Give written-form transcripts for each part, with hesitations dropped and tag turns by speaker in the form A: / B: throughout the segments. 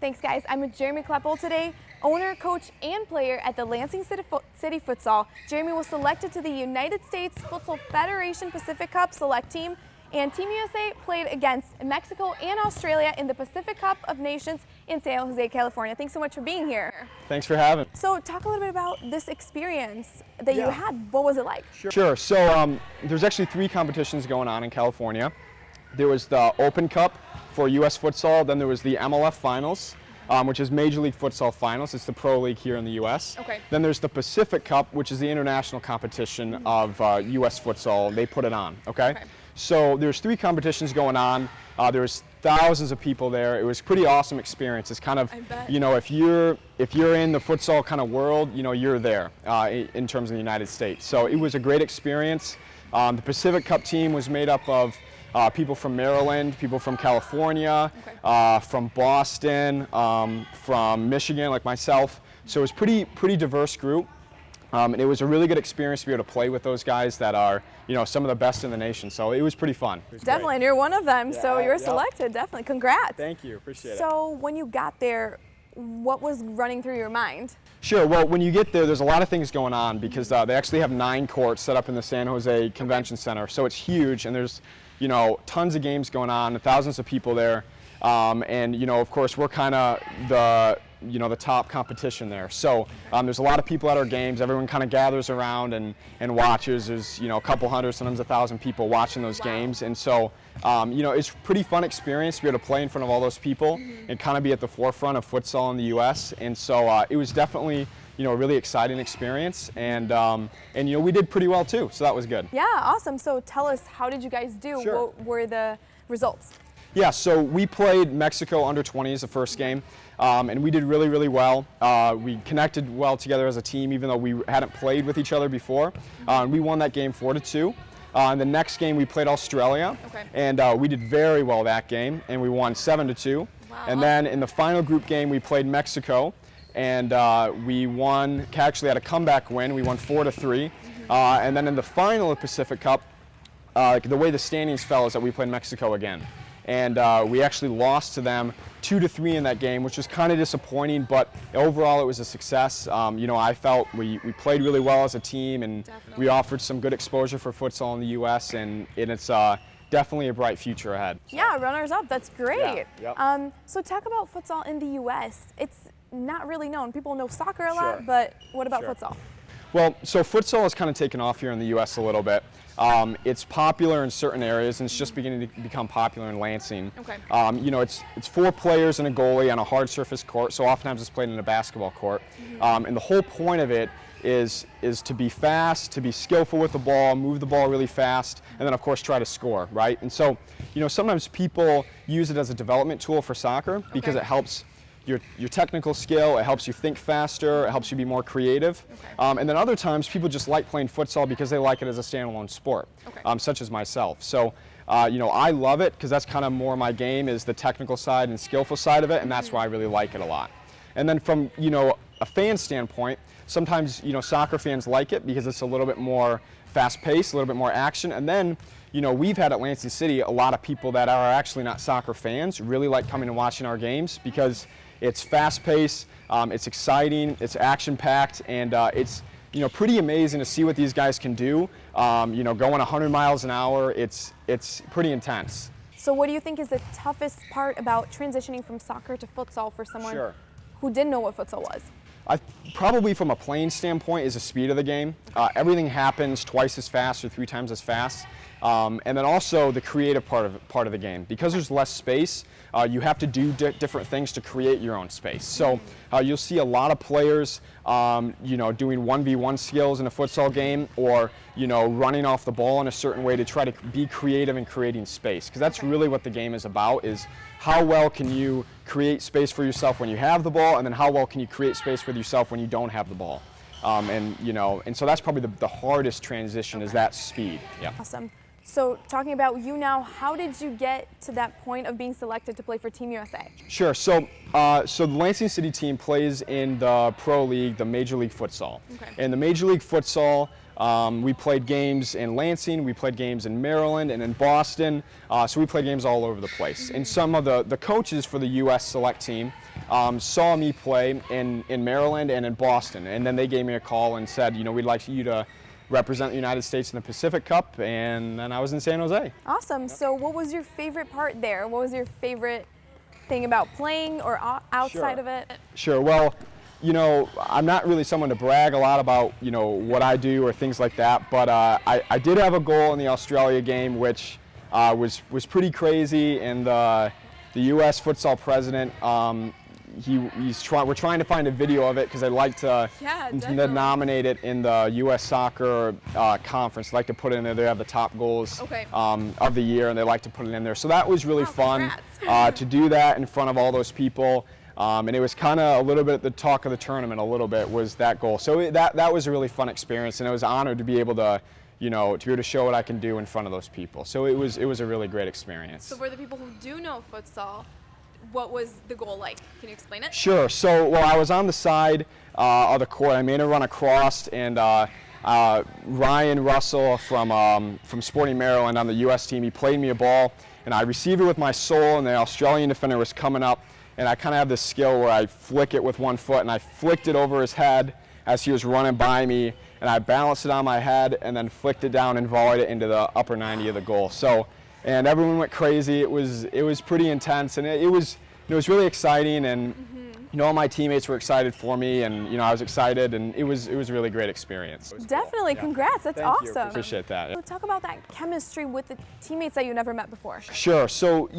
A: Thanks, guys. I'm with Jeremy Klepal today, owner, coach, and player at the Lansing City Futsal. Jeremy was selected to the United States Futsal Federation Pacific Cup Select Team, and Team USA played against Mexico and Australia in the Pacific Cup of Nations in San Jose, California. Thanks so much for being here.
B: Thanks for having me.
A: So talk a little bit about this experience that you had. What was it like?
B: Sure. So there's actually 3 competitions going on in California. There was the Open Cup for U.S. Futsal, then there was the MLF Finals, which is Major League Futsal Finals. It's the pro league here in the U.S.
A: Okay.
B: Then there's the Pacific Cup, which is the international competition of U.S. Futsal. They put it on, okay? So there's 3 competitions going on. There's thousands of people there. It was a pretty awesome experience. It's kind of, you know, if you're in the futsal kind of world, you know, you're there in terms of the United States. So it was a great experience. The Pacific Cup team was made up of people from Maryland, people from California, from Boston, from Michigan, like myself. So it was pretty diverse group. And it was a really good experience to be able to play with those guys that are, you know, some of the best in the nation. So it was pretty fun.
A: Definitely, and you're one of them, so you're selected, definitely. Congrats.
B: Thank you, appreciate it.
A: So when you got there, what was running through your mind?
B: Sure, well, when you get there's a lot of things going on because they actually have 9 courts set up in the San Jose Convention Center. So it's huge, and there's, you know, tons of games going on, thousands of people there. And, you know, of course, we're kind of the top competition there. So there's a lot of people at our games. Everyone kind of gathers around and watches. There's, you know, a couple hundred, sometimes 1,000 people watching those games. And so, you know, it's a pretty fun experience to be able to play in front of all those people and kind of be at the forefront of futsal in the U.S. And so it was definitely, you know, a really exciting experience. And you know, we did pretty well too. So that was good.
A: Yeah, awesome. So tell us, how did you guys do?
B: Sure.
A: What were the results?
B: Yeah, so we played Mexico under 20s the first game, and we did really, really well. We connected well together as a team, even though we hadn't played with each other before. We won that game 4-2. In the next game, we played Australia, and we did very well that game, and we won 7-2.
A: Wow.
B: And then in the final group game, we played Mexico, and we won. Actually had a comeback win. We won 4-3. And then in the final of Pacific Cup, the way the standings fell is that we played Mexico again. And we actually lost to them 2-3 in that game, which was kind of disappointing, but overall it was a success. You know, I felt we played really well as a team, and we offered some good exposure for futsal in the U.S., and it's definitely a bright future ahead. So.
A: Yeah, runners up, that's great.
B: Yeah, yep.
A: So talk about futsal in the U.S. It's not really known. People know soccer a lot, but what about futsal?
B: Well, so futsal has kind of taken off here in the U.S. a little bit. It's popular in certain areas, and it's just beginning to become popular in Lansing. You know, it's 4 players and a goalie on a hard surface court, so oftentimes it's played in a basketball court. And the whole point of it is to be fast, to be skillful with the ball, move the ball really fast, and then of course try to score, right? And so, you know, sometimes people use it as a development tool for soccer because it helps your technical skill, it helps you think faster, it helps you be more creative. And then other times people just like playing futsal because they like it as a standalone sport, such as myself. So, you know, I love it because that's kind of more my game, is the technical side and skillful side of it, and that's why I really like it a lot. And then from, you know, a fan standpoint, sometimes, you know, soccer fans like it because it's a little bit more fast-paced, a little bit more action. And then, you know, we've had at Lansing City a lot of people that are actually not soccer fans really like coming and watching our games because it's fast-paced, it's exciting, it's action-packed, and it's, you know, pretty amazing to see what these guys can do. You know, going 100 miles an hour, it's pretty intense.
A: So what do you think is the toughest part about transitioning from soccer to futsal for someone who didn't know what futsal was?
B: Probably from a playing standpoint is the speed of the game. Everything happens twice as fast or 3 times as fast. And then also the creative part of the game. Because there's less space, you have to do different things to create your own space. So you'll see a lot of players, you know, doing 1v1 skills in a futsal game, or, you know, running off the ball in a certain way to try to be creative in creating space. Because that's really what the game is about, is how well can you create space for yourself when you have the ball, and then how well can you create space for yourself when you don't have the ball. And, you know, and so that's probably the hardest transition, is that speed. Yeah.
A: Awesome. So talking about you now, how did you get to that point of being selected to play for Team USA?
B: Sure. So the Lansing City team plays in the Pro League, the Major League Futsal. In the Major League Futsal, we played games in Lansing, we played games in Maryland and in Boston, so we played games all over the place. And some of the coaches for the U.S. select team saw me play in Maryland and in Boston, and then they gave me a call and said, we'd like you to represent the United States in the Pacific Cup, and then I was in San Jose.
A: Awesome. So what was your favorite part there? What was your favorite thing about playing or outside of it?
B: Sure. Well, I'm not really someone to brag a lot about, what I do or things like that, but I did have a goal in the Australia game, which was pretty crazy, and the U.S. futsal president, we're trying to find a video of it because I'd like to nominate it in the U.S. Soccer Conference. I'd like to put it in there. They have the top goals of the year, and they like to put it in there. So that was really fun to do that in front of all those people. And it was kind of a little bit the talk of the tournament, a little bit, was that goal. So that was a really fun experience, and I was honored to be able to, to be able to show what I can do in front of those people. So it was a really great experience.
A: So for the people who do know futsal, what was the goal like? Can you explain it?
B: Sure. So, I was on the side of the court. I made a run across, and Ryan Russell from Sporting Maryland on the U.S. team, he played me a ball, and I received it with my sole, and the Australian defender was coming up, and I kind of have this skill where I flick it with one foot, and I flicked it over his head as he was running by me, and I balanced it on my head and then flicked it down and volleyed it into the upper 90 of the goal. So, and everyone went crazy. It was pretty intense, and it was really exciting, and all my teammates were excited for me, and I was excited, and it was a really great experience.
A: Definitely, cool. Congrats! That's awesome.
B: Thank you. Appreciate that.
A: So talk about that chemistry with the teammates that you never met before.
B: Sure. So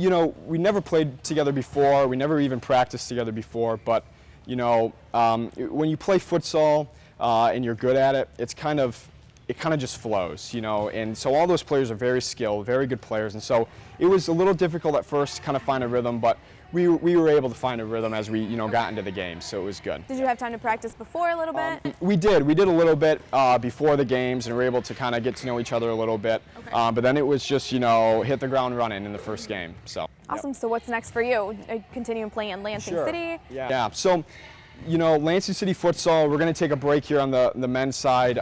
B: we never played together before. We never even practiced together before. But when you play futsal and you're good at it, it kind of just flows, and so all those players are very skilled, very good players, and so it was a little difficult at first to kind of find a rhythm, but we were able to find a rhythm as we got into the game, so it was good.
A: Did you have time to practice before a little bit?
B: We did a little bit before the games, and we were able to kind of get to know each other a little bit, but then it was just hit the ground running in the first game. So
A: awesome. So what's next for you? Continuing playing in Lansing City?
B: Yeah. So Lansing City Futsal, we're going to take a break here on the men's side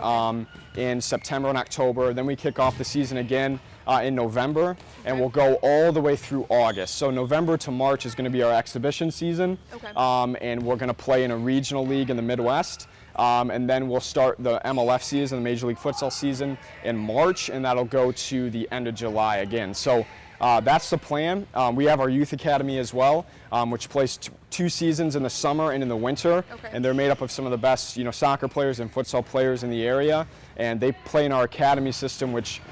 B: in September and October. Then we kick off the season again in November, and we'll go all the way through August. So November to March is going to be our exhibition season, and we're going to play in a regional league in the Midwest. And then we'll start the MLF season, the Major League Futsal season, in March, and that'll go to the end of July again. So that's the plan. We have our youth academy as well, which plays 2 seasons in the summer and in the winter, and they're made up of some of the best, soccer players and futsal players in the area, and they play in our academy system, which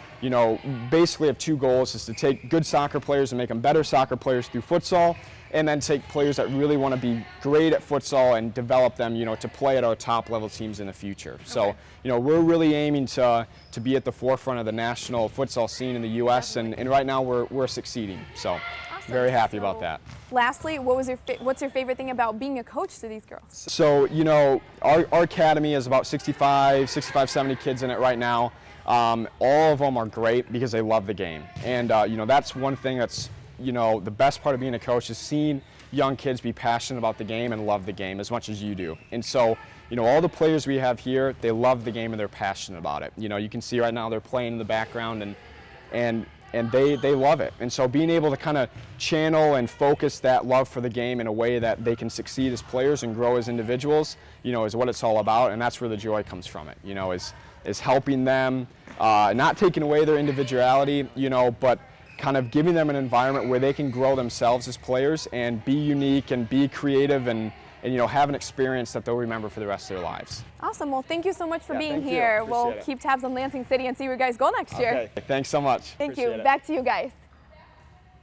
B: basically have 2 goals: is to take good soccer players and make them better soccer players through futsal, and then take players that really want to be great at futsal and develop them, to play at our top level teams in the future. So, we're really aiming to be at the forefront of the national futsal scene in the U.S. and right now we're succeeding. So, very happy about that.
A: Lastly, what's your favorite thing about being a coach to these girls?
B: So, our academy is about 65, 70 kids in it right now. All of them are great because they love the game, and that's one thing that's the best part of being a coach is seeing young kids be passionate about the game and love the game as much as you do. And so, all the players we have here, they love the game and they're passionate about it. You can see right now they're playing in the background and they love it. And so being able to kind of channel and focus that love for the game in a way that they can succeed as players and grow as individuals, is what it's all about. And that's where the joy comes from it, is helping them, not taking away their individuality, but kind of giving them an environment where they can grow themselves as players and be unique and be creative and have an experience that they'll remember for the rest of their lives.
A: Awesome. Well, thank you so much for being here. We'll keep tabs on Lansing City and see where you guys go next year.
B: Okay. Thanks so much.
A: Thank you. Back to you guys.